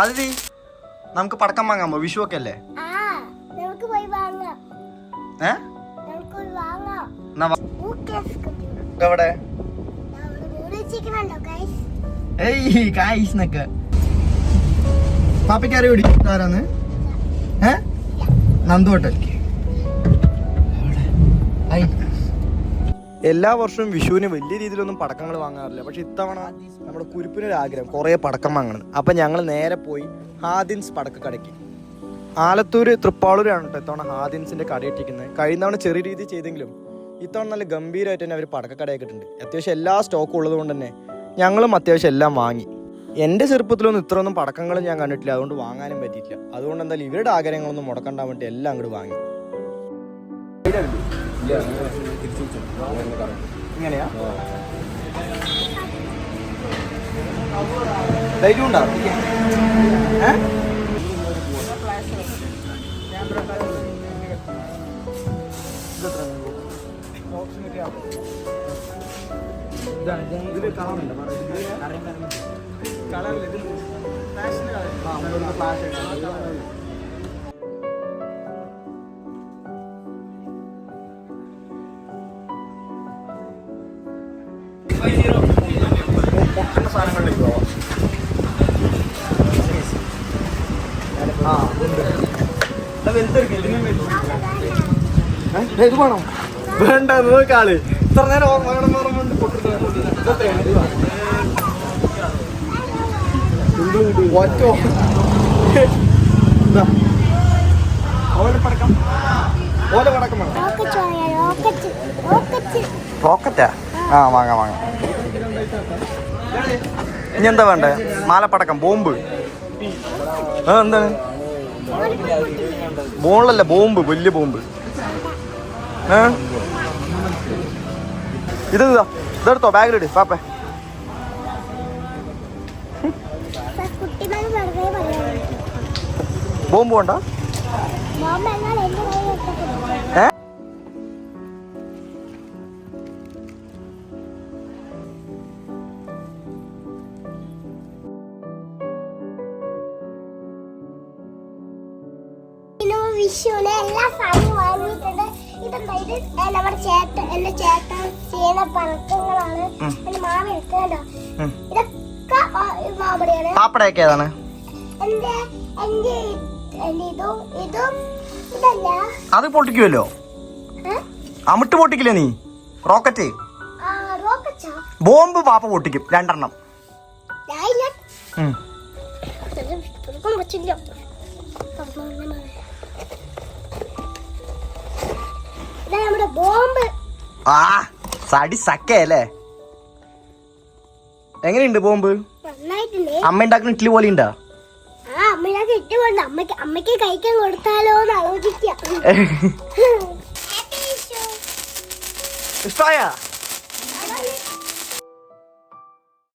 അതിഥി നമുക്ക് പടക്കം വാങ്ങാമോ? വിഷു ഒക്കെ അല്ലേ? എവിടെ പാപ്പയ്ക്കാരെ ആരാന്ന്? നന്ദോട്ടൽ. എല്ലാ വർഷവും വിഷുവിന് വലിയ രീതിയിലൊന്നും പടക്കങ്ങൾ വാങ്ങാറില്ല. പക്ഷെ ഇത്തവണ നമ്മുടെ കുരിപ്പിനൊരു ആഗ്രഹം കുറേ പടക്കം വാങ്ങണം. അപ്പം ഞങ്ങൾ നേരെ പോയി ഹാദിൻസ് പടക്കക്കടയ്ക്ക്. ആലത്തൂർ തൃപ്പാളൂരാണ് കേട്ടോ ഇത്തവണ ഹാദിൻസിൻ്റെ കടയിട്ടിരിക്കുന്നത്. കഴിഞ്ഞ തവണ ചെറിയ രീതിയിൽ ചെയ്തെങ്കിലും ഇത്തവണ നല്ല ഗംഭീരമായിട്ട് തന്നെ അവർ പടക്കക്കടയൊക്കെ ഇട്ടുണ്ട്. അത്യാവശ്യം എല്ലാ സ്റ്റോക്കും ഉള്ളത് കൊണ്ട് തന്നെ ഞങ്ങളും അത്യാവശ്യം എല്ലാം വാങ്ങി. എൻ്റെ ചെറുപ്പത്തിലൊന്നും ഇത്രയൊന്നും പടക്കങ്ങളും ഞാൻ കണ്ടിട്ടില്ല, അതുകൊണ്ട് വാങ്ങാനും പറ്റിയില്ല. അതുകൊണ്ട് എന്തായാലും ഇവരുടെ ആഗ്രഹങ്ങളൊന്നും മുടക്കണ്ടാൻ വേണ്ടി എല്ലാം അങ്ങോട്ട് വാങ്ങി. ഇങ്ങനെയാ ലൈറ്റും ഉണ്ടാവും. സാധനങ്ങളിലേക്ക് പോവാം. ഇത് വേണം വേണ്ട നോക്കാള് ഇത്ര നേരം റോക്കറ്റാ? ആ വാങ്ങാം വാങ്ങാം. ഇനി എന്താ വേണ്ടേ? മാലപ്പടക്കം, ബോംബ്. എന്താണ്? ബോളല്ല, ബോംബ്, വലിയ ബോംബ്. ഇതെടുത്തോ, ബാഗിലിട് പാപ്പേ. ബോംബ് വേണ്ട? വിഷുവിന് എല്ലാ സാധനവും വാങ്ങിയിട്ടുണ്ട്. ഇതെന്താ? ഇത് നമ്മുടെ എന്റെ ചേട്ടൻ ചെയ്യുന്ന പഴക്കങ്ങളാണ്. മാമ എടുക്കണ്ടോ? ഇതൊക്കെ മാമടിയാണ്. പാപ്പടയൊക്കെ ഏതാണ്? എന്റെ ഇതും ഇതല്ല. അത് പൊട്ടിക്കുമല്ലോ. അമിട്ട് പൊട്ടിക്കില്ലേ നീ? റോക്കറ്റ്, ബോംബ് പാപ്പ പൊട്ടിക്കും 2 എണ്ണം. ബോംബ് സടി സക്കയല്ലേ? എങ്ങനെയുണ്ട് ബോംബ്? അമ്മ ഉണ്ടാക്കുന്ന ഇഡ്ഡലി പോലെ ഉണ്ടോ? അമ്മയ്ക്ക് കഴിക്കാൻ കൊടുത്താലോ എന്ന് ആലോചിക്കാം. ഇഷ്ടമായ